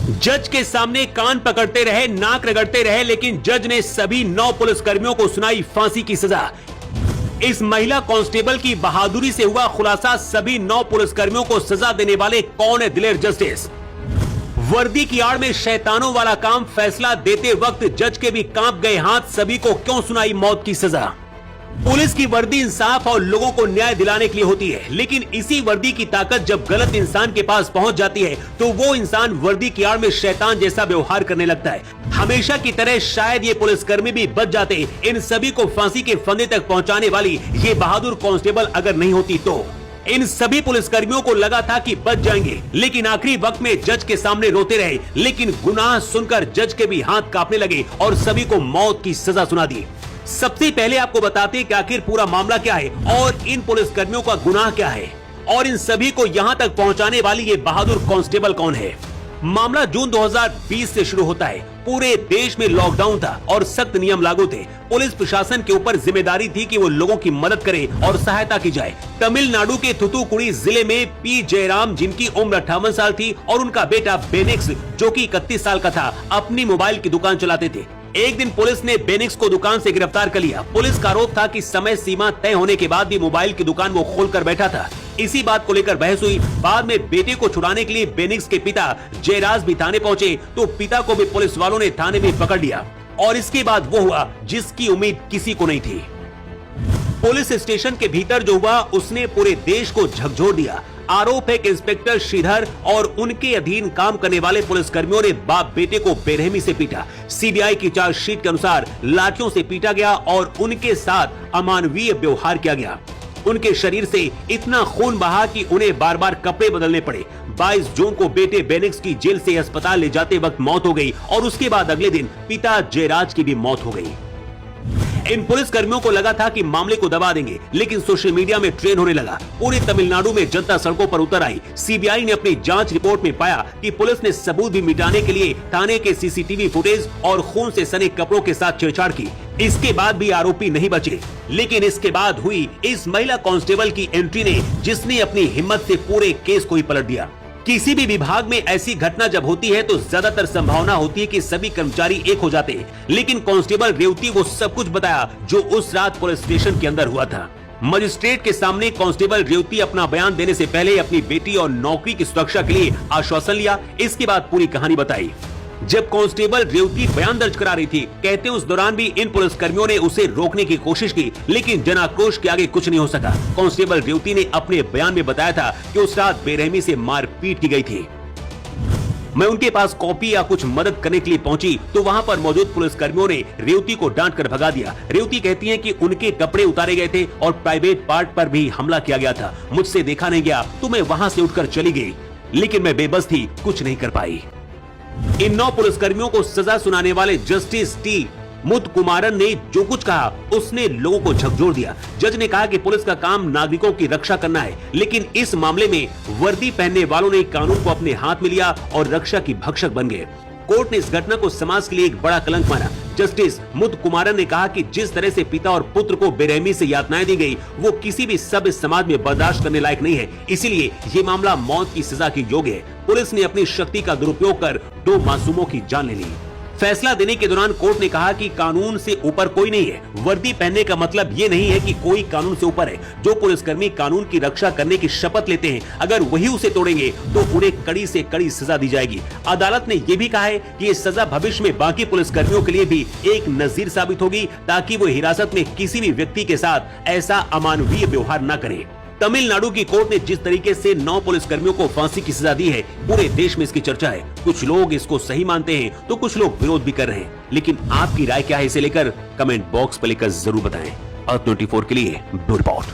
जज के सामने कान पकड़ते रहे, नाक रगड़ते रहे, लेकिन जज ने सभी 9 पुलिसकर्मियों को सुनाई फांसी की सजा। इस महिला कांस्टेबल की बहादुरी से हुआ खुलासा, सभी 9 पुलिसकर्मियों को सजा देने वाले कौन है दिलेर जस्टिस? वर्दी की आड़ में शैतानों वाला काम, फैसला देते वक्त जज के भी कांप गए हाथ, सभी को क्यों सुनाई मौत की सजा? पुलिस की वर्दी इंसाफ और लोगों को न्याय दिलाने के लिए होती है, लेकिन इसी वर्दी की ताकत जब गलत इंसान के पास पहुंच जाती है तो वो इंसान वर्दी की आड़ में शैतान जैसा व्यवहार करने लगता है। हमेशा की तरह शायद ये पुलिसकर्मी भी बच जाते इन सभी को फांसी के फंदे तक पहुंचाने वाली ये बहादुर कांस्टेबल अगर नहीं होती तो। इन सभी पुलिसकर्मियों को लगा था कि बच जाएंगे, लेकिन आखिरी वक्त में जज के सामने रोते रहे, लेकिन गुनाह सुनकर जज के भी हाथ कांपने लगे और सभी को मौत की सजा सुना दी। सबसे पहले आपको बताते हैं कि आखिर पूरा मामला क्या है और इन पुलिसकर्मियों का गुनाह क्या है और इन सभी को यहां तक पहुंचाने वाली ये बहादुर कांस्टेबल कौन है। मामला जून 2020 से शुरू होता है। पूरे देश में लॉकडाउन था और सख्त नियम लागू थे। पुलिस प्रशासन के ऊपर जिम्मेदारी थी कि वो लोगों की मदद करे और सहायता की जाए। तमिलनाडु के थुथुकुडी जिले में पी जयराम, जिनकी उम्र 58 साल थी, और उनका बेटा बेनिक्स, जो कि 31 साल का था, अपनी मोबाइल की दुकान चलाते थे। एक दिन पुलिस ने बेनिक्स को दुकान से गिरफ्तार कर लिया। पुलिस का आरोप था कि समय सीमा तय होने के बाद भी मोबाइल की दुकान वो खोलकर बैठा था। इसी बात को लेकर बहस हुई। बाद में बेटे को छुड़ाने के लिए बेनिक्स के पिता जयराज भी थाने पहुंचे तो पिता को भी पुलिस वालों ने थाने में पकड़ लिया और इसके बाद वो हुआ जिसकी उम्मीद किसी को नहीं थी। पुलिस स्टेशन के भीतर जो हुआ उसने पूरे देश को झकझोर दिया। आरोप है कि इंस्पेक्टर श्रीधर और उनके अधीन काम करने वाले पुलिसकर्मियों ने बाप बेटे को बेरहमी से पीटा। सीबीआई की चार्जशीट के अनुसार लाठियों से पीटा गया और उनके साथ अमानवीय व्यवहार किया गया। उनके शरीर से इतना खून बहा कि उन्हें बार बार कपड़े बदलने पड़े। 22 जून को बेटे बेनिक्स की जेल से अस्पताल ले जाते वक्त मौत हो गई और उसके बाद अगले दिन पिता जयराज की भी मौत हो गई। इन पुलिस कर्मियों को लगा था कि मामले को दबा देंगे, लेकिन सोशल मीडिया में ट्रेंड होने लगा। पूरे तमिलनाडु में जनता सड़कों पर उतर आई। सीबीआई ने अपनी जांच रिपोर्ट में पाया कि पुलिस ने सबूत भी मिटाने के लिए थाने के सीसीटीवी फुटेज और खून से सने कपड़ों के साथ छेड़छाड़ की। इसके बाद भी आरोपी नहीं बचे, लेकिन इसके बाद हुई इस महिला कांस्टेबल की एंट्री ने, जिसने अपनी हिम्मत से पूरे केस को ही पलट दिया। किसी भी विभाग में ऐसी घटना जब होती है तो ज्यादातर संभावना होती है कि सभी कर्मचारी एक हो जाते हैं, लेकिन कांस्टेबल रेवती वो सब कुछ बताया जो उस रात पुलिस स्टेशन के अंदर हुआ था। मजिस्ट्रेट के सामने कांस्टेबल रेवती अपना बयान देने से पहले अपनी बेटी और नौकरी की सुरक्षा के लिए आश्वासन लिया। इसके बाद पूरी कहानी बताई। जब कांस्टेबल रेवती बयान दर्ज करा रही थी, कहते उस दौरान भी इन पुलिसकर्मियों ने उसे रोकने की कोशिश की, लेकिन जनाक्रोश के आगे कुछ नहीं हो सका। कांस्टेबल रेवती ने अपने बयान में बताया था कि उस रात बेरहमी से मारपीट की गई थी। मैं उनके पास कॉपी या कुछ मदद करने के लिए पहुंची तो वहां पर मौजूद पुलिसकर्मियों ने रेवती को डांट कर भगा दिया। रेवती कहती है कि उनके कपड़े उतारे गए थे और प्राइवेट पार्ट पर भी हमला किया गया था। मुझसे देखा नहीं गया तो मैं वहां से उठकर चली गई, लेकिन मैं बेबस थी, कुछ नहीं कर पाई। इन 9 पुलिसकर्मियों को सजा सुनाने वाले जस्टिस टी मुथुकुमारन ने जो कुछ कहा उसने लोगों को झकझोर दिया। जज ने कहा कि पुलिस का काम नागरिकों की रक्षा करना है, लेकिन इस मामले में वर्दी पहनने वालों ने कानून को अपने हाथ में लिया और रक्षा की भक्षक बन गए। कोर्ट ने इस घटना को समाज के लिए एक बड़ा कलंक माना। जस्टिस मुथुकुमारन ने कहा कि जिस तरह से पिता और पुत्र को बेरहमी से यातनाएं दी गई, वो किसी भी सभ्य समाज में बर्दाश्त करने लायक नहीं है। इसीलिए ये मामला मौत की सजा के योग्य है। पुलिस ने अपनी शक्ति का दुरुपयोग कर 2 मासूमों की जान ले ली। फैसला देने के दौरान कोर्ट ने कहा कि कानून से ऊपर कोई नहीं है। वर्दी पहनने का मतलब ये नहीं है कि कोई कानून से ऊपर है। जो पुलिसकर्मी कानून की रक्षा करने की शपथ लेते हैं, अगर वही उसे तोड़ेंगे तो उन्हें कड़ी से कड़ी सजा दी जाएगी। अदालत ने ये भी कहा है कि ये सजा भविष्य में बाकी पुलिसकर्मियों के लिए भी एक नजीर साबित होगी, ताकि वो हिरासत में किसी भी व्यक्ति के साथ ऐसा अमानवीय व्यवहार न करें। तमिलनाडु की कोर्ट ने जिस तरीके से 9 पुलिसकर्मियों को फांसी की सजा दी है, पूरे देश में इसकी चर्चा है। कुछ लोग इसको सही मानते हैं तो कुछ लोग विरोध भी कर रहे हैं, लेकिन आपकी राय क्या है इसे लेकर कमेंट बॉक्स पर लिखकर जरूर बताएं। अर्थ 24 के लिए ब्यूरो रिपोर्ट।